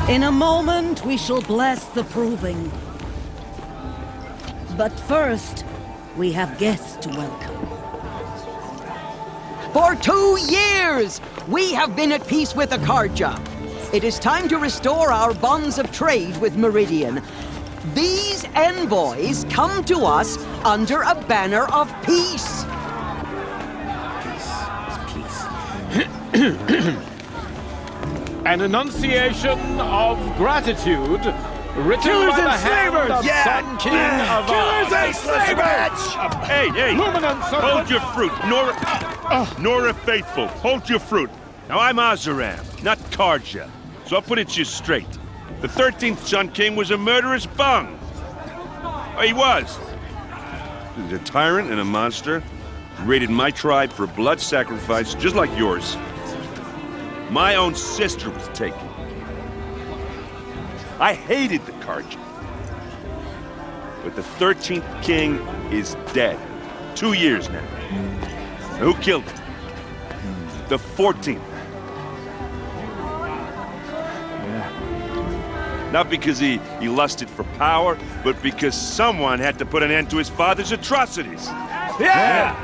In a moment, we shall bless the proving. But first, we have guests to welcome. For 2 years, we have been at peace with the Carja. It is time to restore our bonds of trade with Meridian. These envoys come to us under a banner of peace. An enunciation of gratitude written by the hand of Sun King of Killers and slavers! Hey, Luminance of hold your fruit. Nora Faithful, hold your fruit. Now, I'm Azaram, not Karja, so I'll put it to you straight. The 13th Sun King was a murderous bung. Oh, he was. He was a tyrant and a monster. He raided my tribe for a blood sacrifice, just like yours. My own sister was taken. I hated the Karja. But the 13th king is dead. 2 years now. Who killed him? The 14th. Not because he lusted for power, but because someone had to put an end to his father's atrocities. Yeah!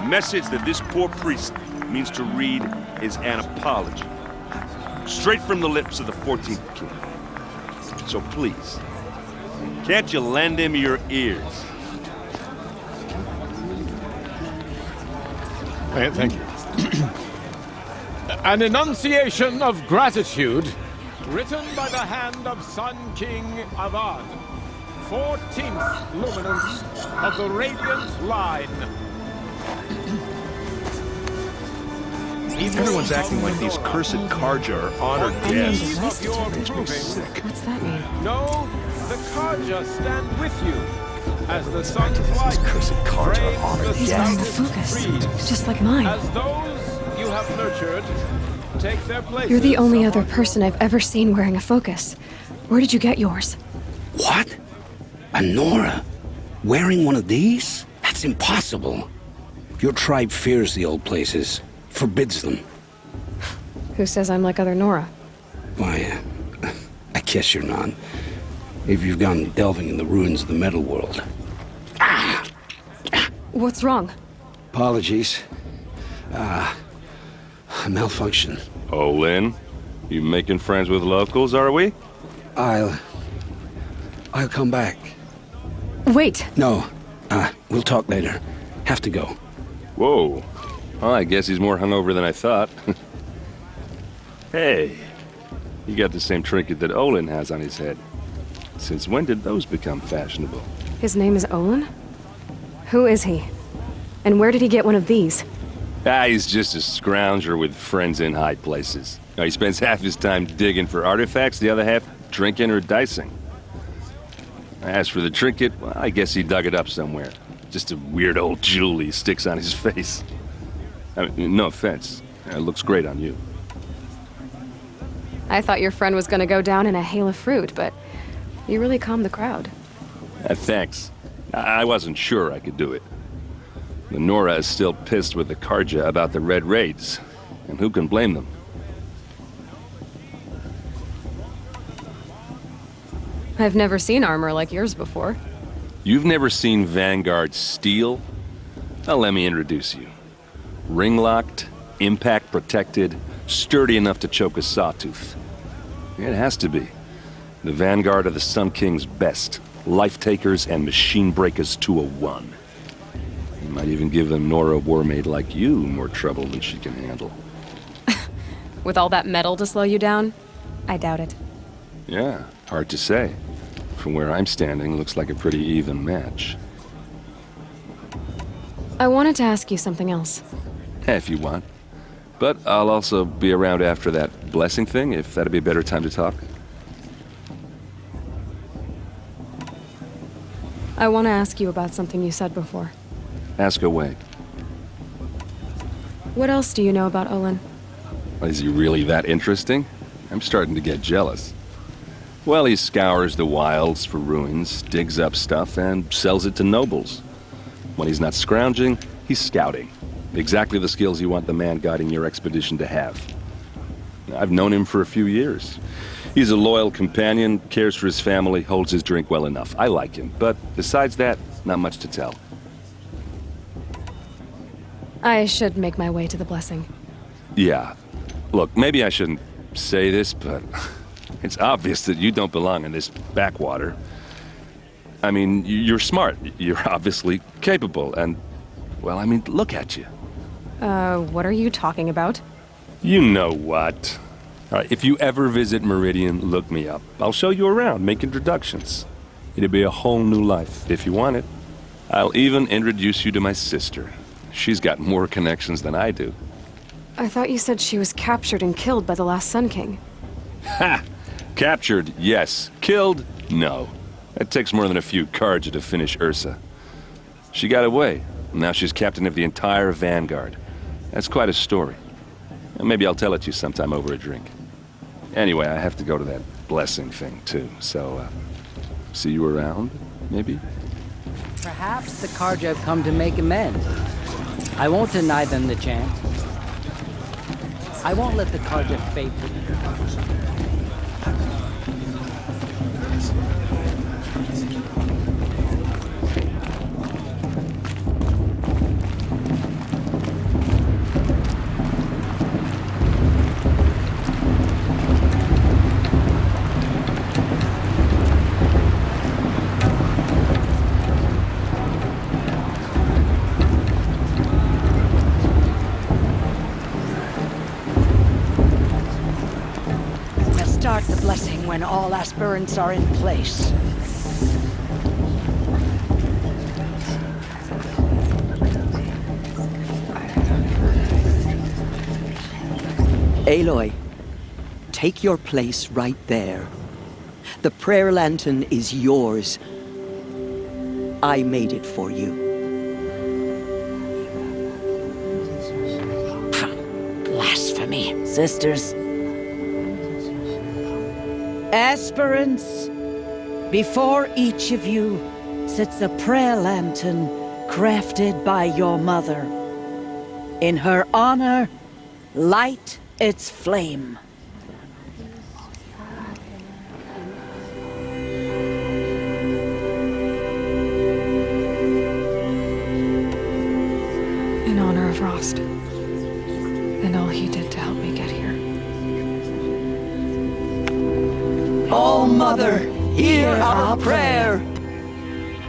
The message that this poor priest means to read is an apology. Straight from the lips of the 14th king. So please, can't you lend him your ears? Thank you. An enunciation of gratitude written by the hand of Sun King Avad, 14th luminance of the Radiant Line. Everyone's acting like these cursed Karja are honored guests. Of your proving, What's that mean? no, the Karja stand with you as the sun's light Cursed Karja are honored drains the He's wearing a guests. focus, trees. just like mine. As those you have nurtured take their places. You're the only other among person I've ever seen wearing a focus. Where did you get yours? What? A Nora? Wearing one of these? That's impossible. Your tribe fears the old places, forbids them. Who says I'm like other Nora? Why, I guess you're not. If you've gone delving in the ruins of the metal world. What's wrong? Apologies. A malfunction. Oh, Lynn, you making friends with locals, are we? I'll come back. Wait! No, we'll talk later. Have to go. Whoa. Well, I guess he's more hungover than I thought. Hey, you got the same trinket that Olin has on his head. Since when did those become fashionable? His name is Olin? Who is he? And where did he get one of these? He's just a scrounger with friends in high places. Now, he spends half his time digging for artifacts, the other half drinking or dicing. As for the trinket, well, I guess he dug it up somewhere. Just a weird old jewel he sticks on his face. I mean, no offense. It looks great on you. I thought your friend was gonna go down in a hail of fruit, but you really calmed the crowd. Thanks. I wasn't sure I could do it. The Nora is still pissed with the Karja about the Red Raids, and who can blame them? I've never seen armor like yours before. You've never seen Vanguard steel? Well, let me introduce you. Ring-locked, impact-protected, sturdy enough to choke a sawtooth. It has to be. The Vanguard of the Sun King's best. Life-takers and machine-breakers to a one. You might even give a Nora warmaid like you more trouble than she can handle. With all that metal to slow you down? I doubt it. Yeah, hard to say. From where I'm standing, looks like a pretty even match. I wanted to ask you something else. If you want. But I'll also be around after that blessing thing, if that'd be a better time to talk. I want to ask you about something you said before. Ask away. What else do you know about Olin? Is he really that interesting? I'm starting to get jealous. Well, he scours the wilds for ruins, digs up stuff, and sells it to nobles. When he's not scrounging, he's scouting. Exactly the skills you want the man guiding your expedition to have. I've known him for a few years. He's a loyal companion, cares for his family, holds his drink well enough. I like him, but besides that, not much to tell. I should make my way to the blessing. Yeah. Look, maybe I shouldn't say this, but it's obvious that you don't belong in this backwater. I mean, you're smart. You're obviously capable, and, well, I mean, look at you. What are you talking about? You know what. All right, if you ever visit Meridian, look me up. I'll show you around, make introductions. It'll be a whole new life, if you want it. I'll even introduce you to my sister. She's got more connections than I do. I thought you said she was captured and killed by the last Sun King. Ha! Captured, yes. Killed, no. It takes more than a few Carja to finish Ursa. She got away. Now she's captain of the entire Vanguard. That's quite a story. Maybe I'll tell it to you sometime over a drink. Anyway, I have to go to that blessing thing, too. So, see you around, maybe? Perhaps the Carja have come to make amends. I won't deny them the chance. I won't let the Carja fade for me. Start the blessing when all aspirants are in place. Aloy, take your place right there. The prayer lantern is yours. I made it for you. Blasphemy, sisters. Aspirants, before each of you sits a prayer lantern crafted by your mother. In her honor, light its flame. In honor of Rost. And all he did to help me get here. Oh, Mother, hear our prayer.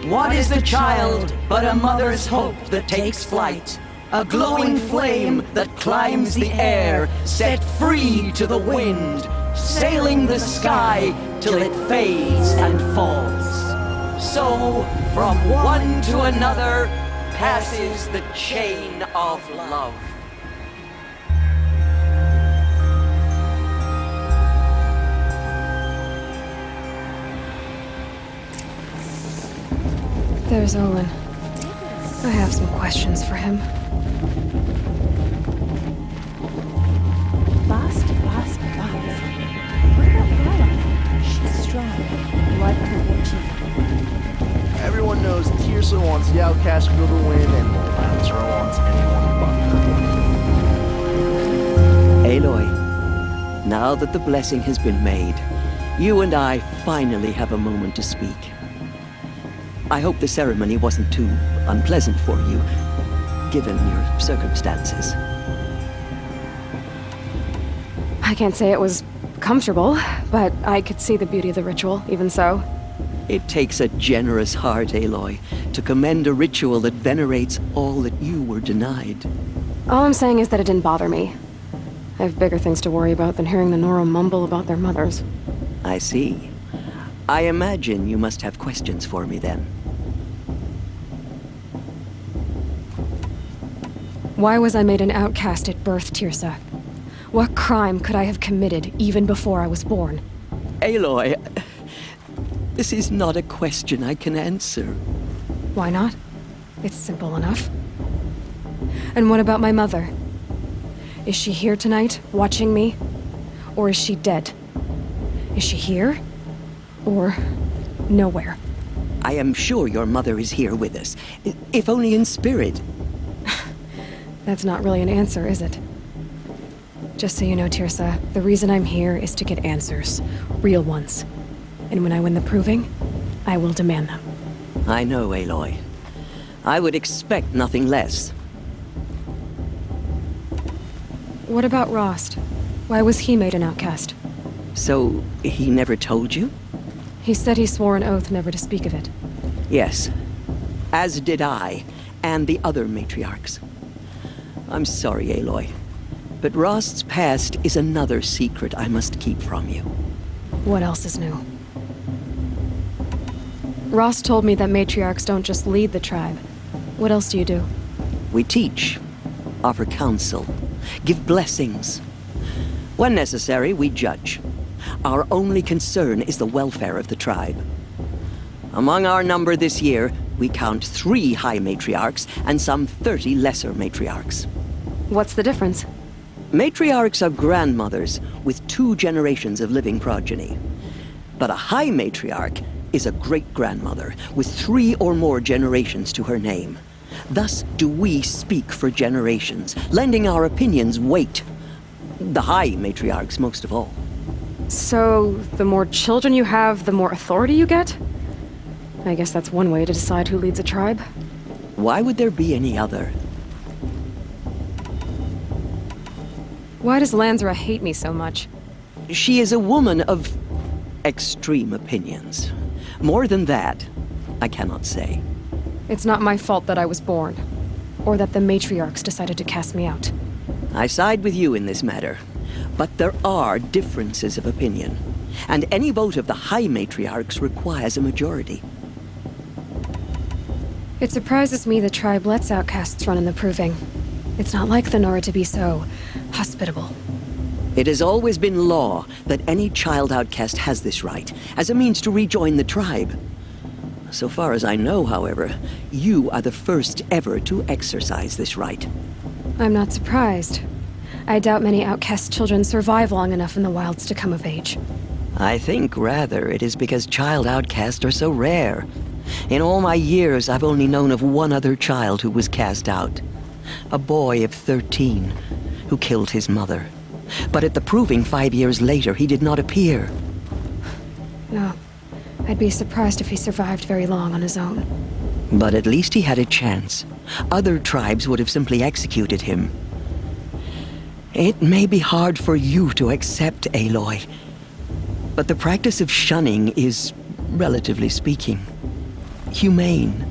What is the child but a mother's hope that takes flight? A glowing flame that climbs the air, set free to the wind, sailing the sky till it fades and falls. So, from one to another, passes the chain of love. There's Olin. I have some questions for him. Fast. What about Viola? She's strong. Like her watching. Everyone knows Tirsa wants the outcast girl to win, and Lancer wants anyone but her. Aloy, now that the blessing has been made, you and I finally have a moment to speak. I hope the ceremony wasn't too unpleasant for you, given your circumstances. I can't say it was comfortable, but I could see the beauty of the ritual, even so. It takes a generous heart, Aloy, to commend a ritual that venerates all that you were denied. All I'm saying is that it didn't bother me. I have bigger things to worry about than hearing the Nora mumble about their mothers. I see. I imagine you must have questions for me then. Why was I made an outcast at birth, Tirsa? What crime could I have committed even before I was born? Aloy, this is not a question I can answer. Why not? It's simple enough. And what about my mother? Is she here tonight, watching me? Or is she dead? Is she here? Or nowhere? I am sure your mother is here with us, if only in spirit. That's not really an answer, is it? Just so you know, Tirsa, the reason I'm here is to get answers. Real ones. And when I win the proving, I will demand them. I know, Aloy. I would expect nothing less. What about Rost? Why was he made an outcast? So, he never told you? He said he swore an oath never to speak of it. Yes. As did I, and the other matriarchs. I'm sorry, Aloy. But Rost's past is another secret I must keep from you. What else is new? Rost told me that matriarchs don't just lead the tribe. What else do you do? We teach, offer counsel, give blessings. When necessary, we judge. Our only concern is the welfare of the tribe. Among our number this year, we count 3 high matriarchs and some 30 lesser matriarchs. What's the difference? Matriarchs are grandmothers with 2 generations of living progeny. But a high matriarch is a great-grandmother with 3 or more generations to her name. Thus do we speak for generations, lending our opinions weight. The high matriarchs most of all. So, the more children you have, the more authority you get? I guess that's one way to decide who leads a tribe. Why would there be any other? Why does Lansra hate me so much? She is a woman of extreme opinions. More than that, I cannot say. It's not my fault that I was born, or that the matriarchs decided to cast me out. I side with you in this matter, but there are differences of opinion, and any vote of the high matriarchs requires a majority. It surprises me the tribe lets outcasts run in the proving. It's not like the Nora to be so hospitable. It has always been law that any child outcast has this right, as a means to rejoin the tribe. So far as I know, however, you are the first ever to exercise this right. I'm not surprised. I doubt many outcast children survive long enough in the wilds to come of age. I think, rather, it is because child outcasts are so rare. In all my years, I've only known of one other child who was cast out. A boy of 13, who killed his mother. But at the proving 5 years later, he did not appear. No. I'd be surprised if he survived very long on his own. But at least he had a chance. Other tribes would have simply executed him. It may be hard for you to accept, Aloy, but the practice of shunning is, relatively speaking, humane.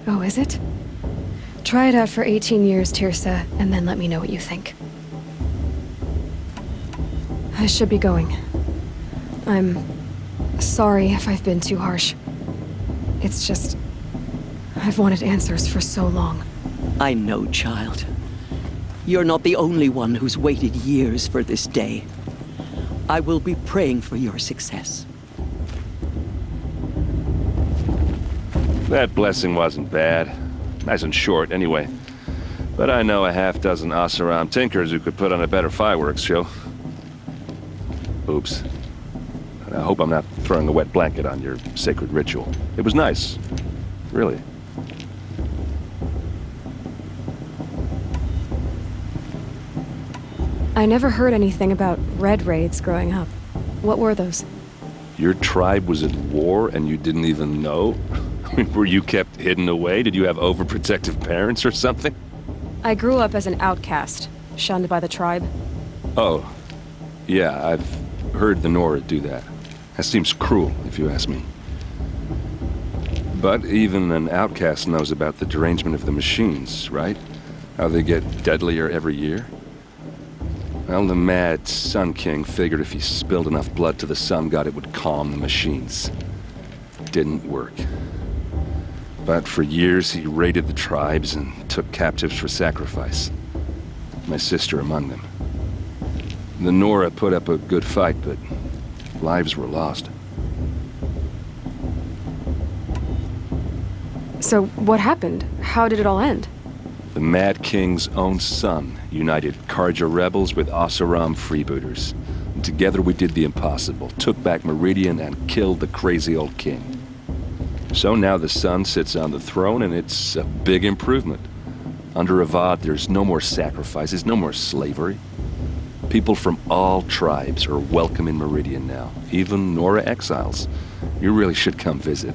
Oh, is it? Try it out for 18 years, Tirsa, and then let me know what you think. I should be going. I'm sorry if I've been too harsh. It's just, I've wanted answers for so long. I know, child. You're not the only one who's waited years for this day. I will be praying for your success. That blessing wasn't bad. Nice and short, anyway. But I know a half-dozen Oseram tinkers who could put on a better fireworks show. Oops. I hope I'm not throwing a wet blanket on your sacred ritual. It was nice. Really. I never heard anything about red raids growing up. What were those? Your tribe was at war and you didn't even know? I mean, were you kept hidden away? Did you have overprotective parents or something? I grew up as an outcast, shunned by the tribe. Oh. Yeah, I've heard the Nora do that. That seems cruel, if you ask me. But even an outcast knows about the derangement of the machines, right? How they get deadlier every year? Well, the mad Sun King figured if he spilled enough blood to the Sun God, it would calm the machines. Didn't work. But for years, he raided the tribes and took captives for sacrifice. My sister among them. The Nora put up a good fight, but lives were lost. So, what happened? How did it all end? The Mad King's own son united Karja rebels with Oseram freebooters. And together we did the impossible, took back Meridian and killed the crazy old king. So now the son sits on the throne and it's a big improvement. Under Avad, there's no more sacrifices, no more slavery. People from all tribes are welcome in Meridian now, even Nora exiles. You really should come visit.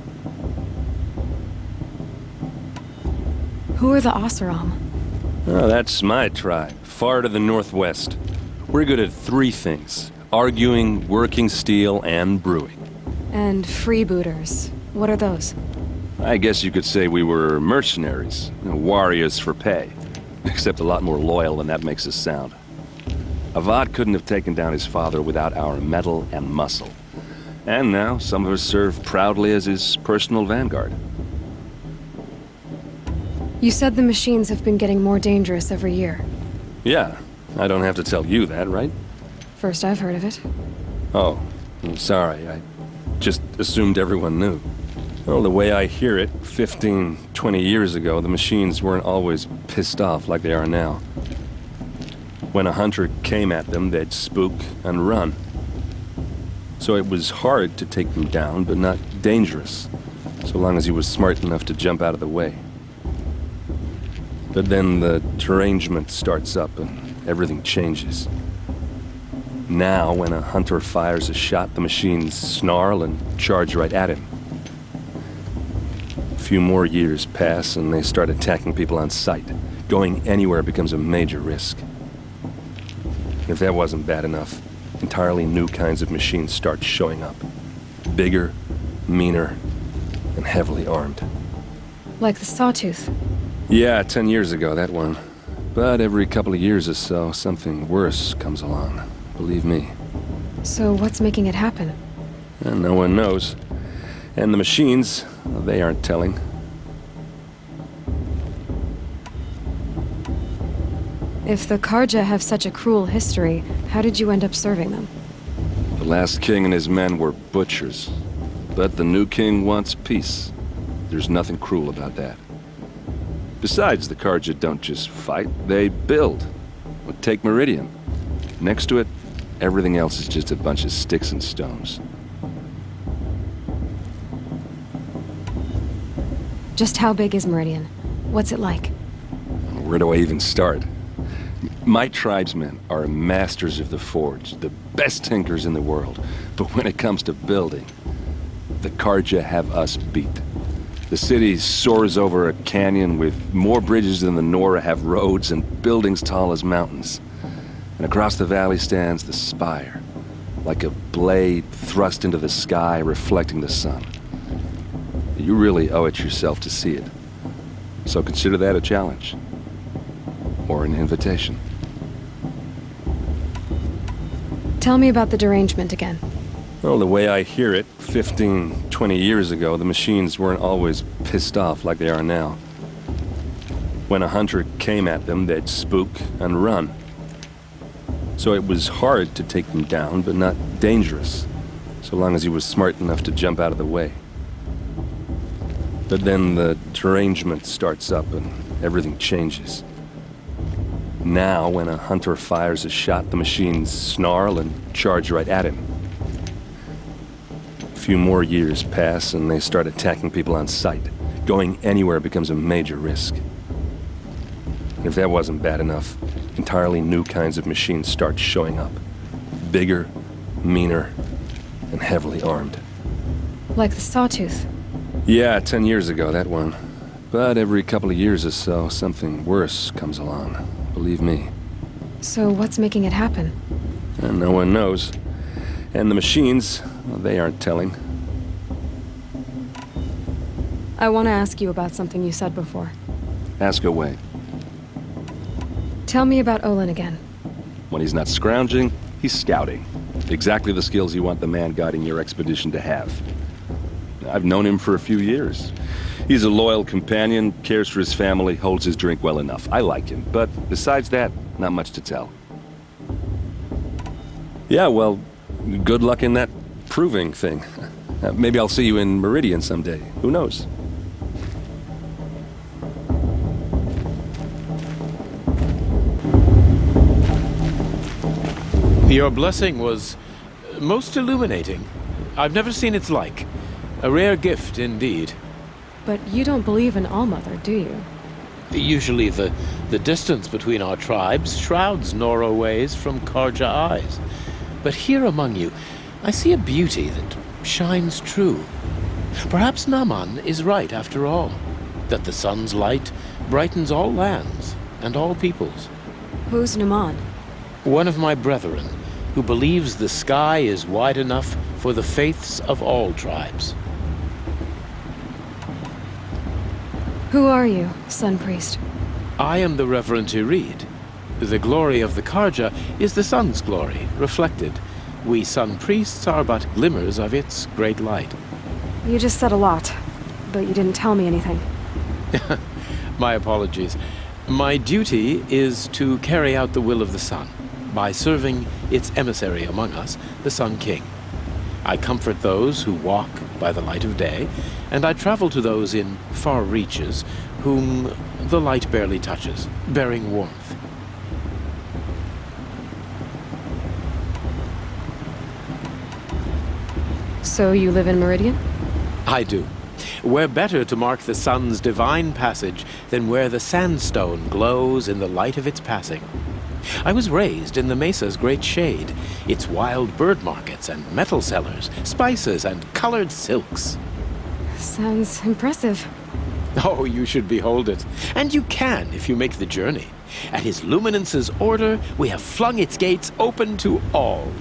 Who are the Oseram? Oh, that's my tribe, far to the northwest. We're good at 3 things: arguing, working steel, and brewing. And freebooters. What are those? I guess you could say we were mercenaries, warriors for pay. Except a lot more loyal than that makes us sound. Avad couldn't have taken down his father without our metal and muscle. And now, some of us serve proudly as his personal vanguard. You said the machines have been getting more dangerous every year. Yeah, I don't have to tell you that, right? First I've heard of it. Oh, I'm sorry. I just assumed everyone knew. Well, the way I hear it, 15, 20 years ago, the machines weren't always pissed off like they are now. When a hunter came at them, they'd spook and run. So it was hard to take them down, but not dangerous, so long as he was smart enough to jump out of the way. But then the derangement starts up and everything changes. Now, when a hunter fires a shot, the machines snarl and charge right at him. A few more years pass and they start attacking people on sight. Going anywhere becomes a major risk. If that wasn't bad enough, entirely new kinds of machines start showing up. Bigger, meaner, and heavily armed. Like the Sawtooth. Yeah, 10 years ago, that one. But every couple of years or so, something worse comes along. Believe me. So what's making it happen? And no one knows. And the machines, well, they aren't telling. If the Karja have such a cruel history, how did you end up serving them? The last king and his men were butchers. But the new king wants peace. There's nothing cruel about that. Besides, the Karja don't just fight, they build. But take Meridian. Next to it, everything else is just a bunch of sticks and stones. Just how big is Meridian? What's it like? Where do I even start? My tribesmen are masters of the forge, the best tinkers in the world. But when it comes to building, the Karja have us beat. The city soars over a canyon with more bridges than the Nora have roads and buildings tall as mountains. And across the valley stands the spire, like a blade thrust into the sky reflecting the sun. You really owe it yourself to see it. So consider that a challenge. Or an invitation. Tell me about the derangement again. Well, the way I hear it, 15, 20 years ago, the machines weren't always pissed off like they are now. When a hunter came at them, they'd spook and run. So it was hard to take them down, but not dangerous, so long as he was smart enough to jump out of the way. But then the derangement starts up and everything changes. Now, when a hunter fires a shot, the machines snarl and charge right at him. A few more years pass and they start attacking people on sight. Going anywhere becomes a major risk. And if that wasn't bad enough, entirely new kinds of machines start showing up. Bigger, meaner, and heavily armed. Like the Sawtooth. Yeah, 10 years ago, that one. But every couple of years or so, something worse comes along. Believe me. So what's making it happen? And no one knows. And the machines, well, they aren't telling. I want to ask you about something you said before. Ask away. Tell me about Olin again. When he's not scrounging, he's scouting. Exactly the skills you want the man guiding your expedition to have. I've known him for a few years. He's a loyal companion, cares for his family, holds his drink well enough. I like him, but besides that, not much to tell. Yeah, well, good luck in that proving thing. Maybe I'll see you in Meridian someday. Who knows? Your blessing was most illuminating. I've never seen its like. A rare gift indeed. But you don't believe in Allmother, do you? Usually the distance between our tribes shrouds Nora ways from Karja eyes. But here among you, I see a beauty that shines true. Perhaps Naman is right after all, that the sun's light brightens all lands and all peoples. Who's Naman? One of my brethren, who believes the sky is wide enough for the faiths of all tribes. Who are you, Sun Priest? I am the Reverend Irid. The glory of the Karja is the sun's glory, reflected. We Sun Priests are but glimmers of its great light. You just said a lot, but you didn't tell me anything. My apologies. My duty is to carry out the will of the sun, by serving its emissary among us, the Sun King. I comfort those who walk by the light of day, and I travel to those in far reaches whom the light barely touches, bearing warmth. So you live in Meridian? I do. Where better to mark the sun's divine passage than where the sandstone glows in the light of its passing? I was raised in the mesa's great shade, its wild bird markets and metal cellars, spices and colored silks. Sounds impressive. Oh, you should behold it. And you can if you make the journey. At His Luminance's order, we have flung its gates open to all.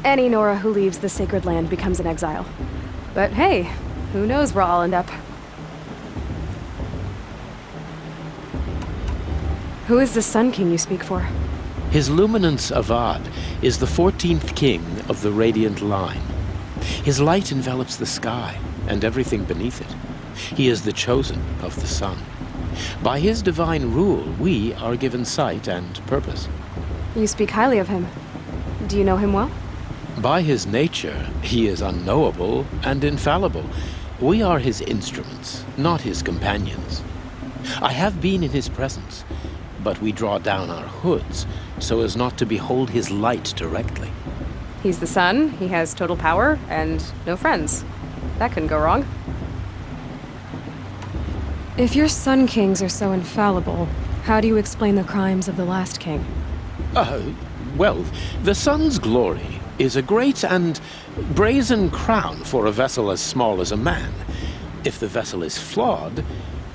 Any Nora who leaves the sacred land becomes an exile. But hey, who knows where I'll end up. Who is the Sun King you speak for? His Luminance Avad is the 14th king of the Radiant Line. His light envelops the sky and everything beneath it. He is the chosen of the sun. By his divine rule, we are given sight and purpose. You speak highly of him. Do you know him well? By his nature, he is unknowable and infallible. We are his instruments, not his companions. I have been in his presence, but we draw down our hoods so as not to behold his light directly. He's the sun, he has total power, and no friends. That couldn't go wrong. If your Sun Kings are so infallible, how do you explain the crimes of the last king? Well, the sun's glory is a great and brazen crown for a vessel as small as a man. If the vessel is flawed,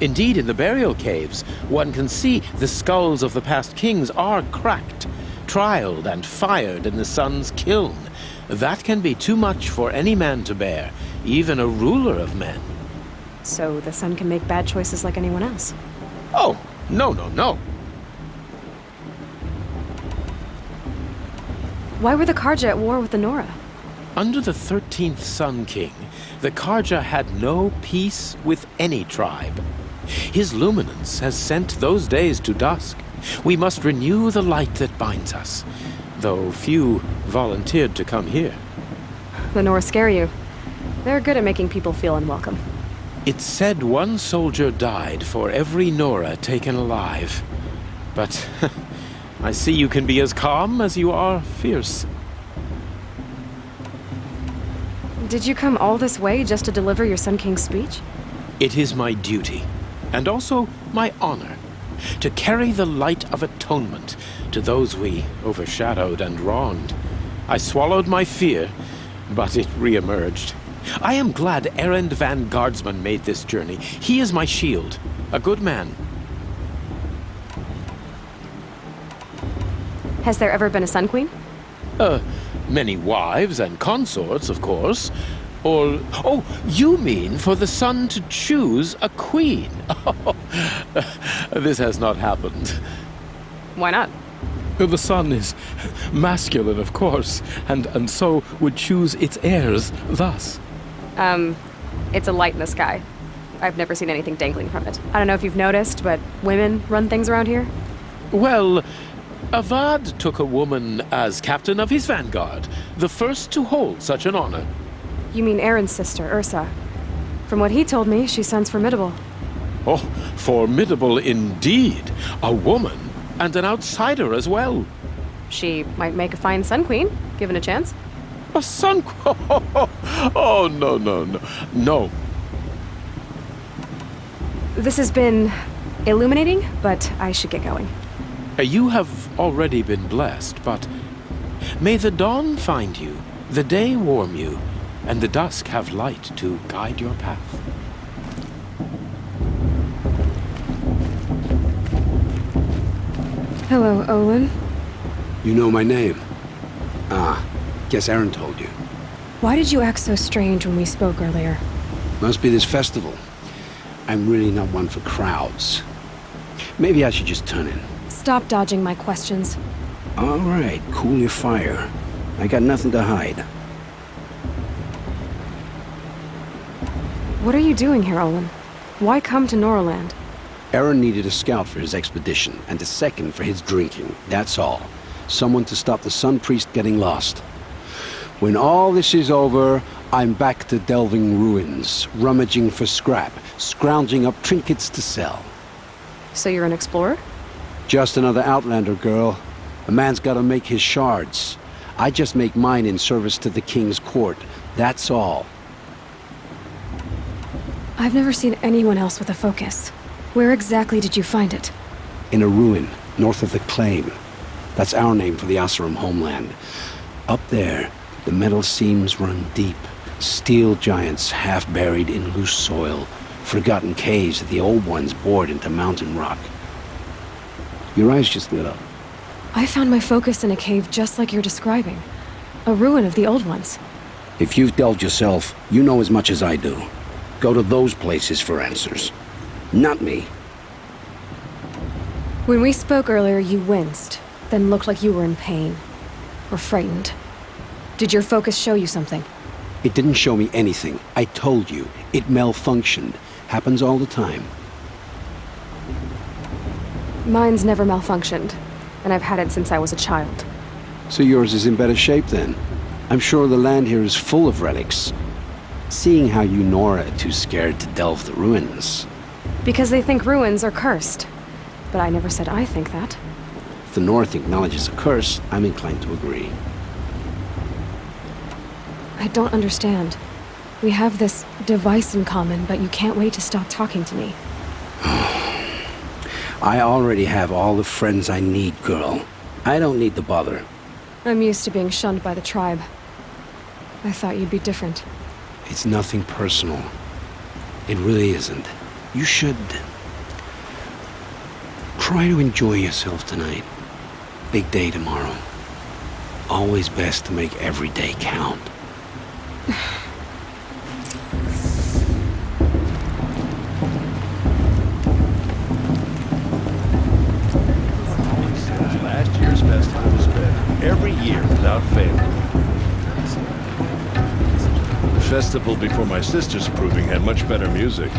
indeed in the burial caves, one can see the skulls of the past kings are cracked, trialed and fired in the sun's kiln. That can be too much for any man to bear, even a ruler of men. So the sun can make bad choices like anyone else? Oh, no, no, no. Why were the Karja at war with the Nora? Under the 13th Sun King, the Karja had no peace with any tribe. His luminance has sent those days to dusk. We must renew the light that binds us, though few volunteered to come here. The Nora scare you. They're good at making people feel unwelcome. It's said one soldier died for every Nora taken alive. But I see you can be as calm as you are fierce. Did you come all this way just to deliver your Sun King's speech? It is my duty, and also my honor, to carry the light of atonement to those we overshadowed and wronged. I swallowed my fear, but it re-emerged. I am glad Erend van Guardsman made this journey. He is my shield, a good man. Has there ever been a Sun Queen? Many wives and consorts, of course. Or, oh, you mean for the sun to choose a queen? This has not happened. Why not? The sun is masculine, of course, and so would choose its heirs thus. It's a light in the sky. I've never seen anything dangling from it. I don't know if you've noticed, but women run things around here. Well, Avad took a woman as captain of his vanguard, the first to hold such an honor. You mean Aaron's sister, Ursa. From what he told me, she sounds formidable. Oh, formidable indeed. A woman, and an outsider as well. She might make a fine Sun Queen, given a chance. A sun queen? Oh, no, no, no. No. This has been illuminating, but I should get going. You have already been blessed, but may the dawn find you, the day warm you, and the dusk have light to guide your path. Hello, Olin. You know my name? Ah, guess Aaron told you. Why did you act so strange when we spoke earlier? Must be this festival. I'm really not one for crowds. Maybe I should just turn in. Stop dodging my questions. All right, cool your fire. I got nothing to hide. What are you doing here, Olin? Why come to Norland? Aaron needed a scout for his expedition, and a second for his drinking. That's all. Someone to stop the Sun Priest getting lost. When all this is over, I'm back to delving ruins, rummaging for scrap, scrounging up trinkets to sell. So you're an explorer? Just another Outlander, girl. A man's gotta make his shards. I just make mine in service to the King's court. That's all. I've never seen anyone else with a focus. Where exactly did you find it? In a ruin, north of the Claim. That's our name for the Oseram homeland. Up there, the metal seams run deep. Steel giants half buried in loose soil. Forgotten caves that the old ones bored into mountain rock. Your eyes just lit up. I found my focus in a cave just like you're describing. A ruin of the old ones. If you've delved yourself, you know as much as I do. Go to those places for answers. Not me. When we spoke earlier, you winced, then looked like you were in pain. Or frightened. Did your focus show you something? It didn't show me anything. I told you. It malfunctioned. Happens all the time. Mine's never malfunctioned, and I've had it since I was a child. So yours is in better shape then. I'm sure the land here is full of relics. Seeing how you Nora are too scared to delve the ruins. Because they think ruins are cursed. But I never said I think that. If the North acknowledges a curse, I'm inclined to agree. I don't understand. We have this device in common, but you can't wait to stop talking to me. I already have all the friends I need, girl. I don't need the bother. I'm used to being shunned by the tribe. I thought you'd be different. It's nothing personal. It really isn't. You should try to enjoy yourself tonight. Big day tomorrow. Always best to make every day count. Last year's festival was better. Every year without fail. The festival before my sister's proving had much better music.